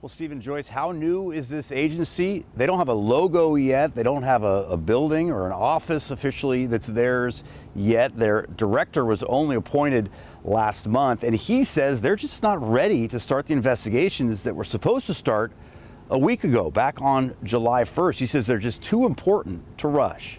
Well, Stephen, Joyce, how new is this agency? They don't have a logo yet. They don't have a building or an office officially that's theirs yet. Their director was only appointed last month, and he says they're just not ready to start the investigations that were supposed to start a week ago, back on July 1st. He says they're just too important to rush.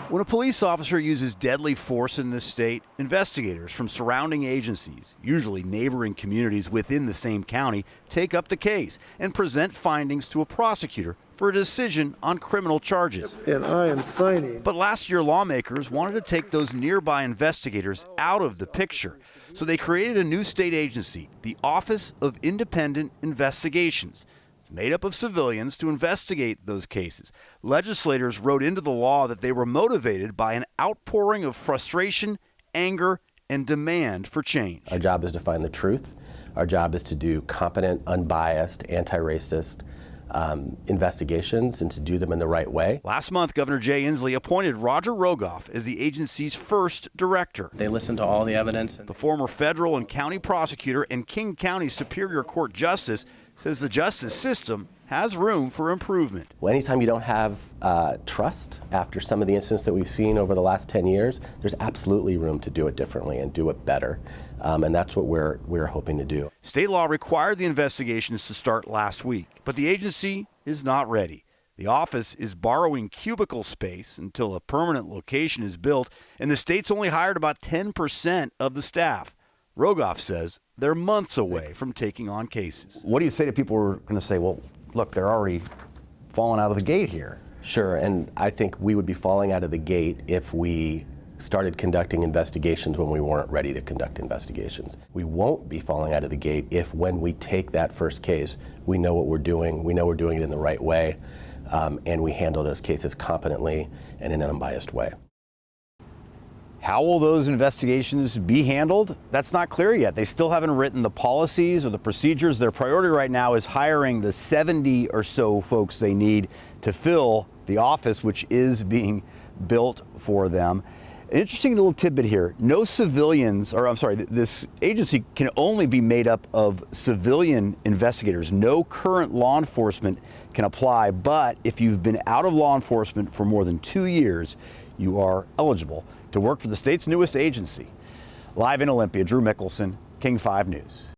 When a police officer uses deadly force in this state, investigators from surrounding agencies, usually neighboring communities within the same county, take up the case and present findings to a prosecutor for a decision on criminal charges. And I am signing. But last year, lawmakers wanted to take those nearby investigators out of the picture. So they created a new state agency, the Office of Independent Investigations. It's made up of civilians to investigate those cases. Legislators wrote into the law that they were motivated by an outpouring of frustration, anger, and demand for change. Our job is to find the truth. Our job is to do competent, unbiased, anti-racist investigations and to do them in the right way. Last month, Governor Jay Inslee appointed Roger Rogoff as the agency's first director. They listened to all the evidence. The former federal and county prosecutor and King County Superior Court justice says the justice system has room for improvement. Well, anytime you don't have trust after some of the incidents that we've seen over the last 10 years, there's absolutely room to do it differently and do it better. And that's what we're hoping to do. State law required the investigations to start last week, but the agency is not ready. The office is borrowing cubicle space until a permanent location is built, and the state's only hired about 10% of the staff. Rogoff says they're months away from taking on cases. What do you say to people who are going to say, well, look, they're already falling out of the gate here? Sure, and I think we would be falling out of the gate if we started conducting investigations when we weren't ready to conduct investigations. We won't be falling out of the gate if, when we take that first case, we know what we're doing, we know we're doing it in the right way, and we handle those cases competently and in an unbiased way. How will those investigations be handled? That's not clear yet. They still haven't written the policies or the procedures. Their priority right now is hiring the 70 or so folks they need to fill the office, which is being built for them. An interesting little tidbit here. No civilians, or I'm sorry, this agency can only be made up of civilian investigators. No current law enforcement can apply, but if you've been out of law enforcement for more than 2 years, you are eligible to work for the state's newest agency. Live in Olympia, Drew Mickelson, King 5 News.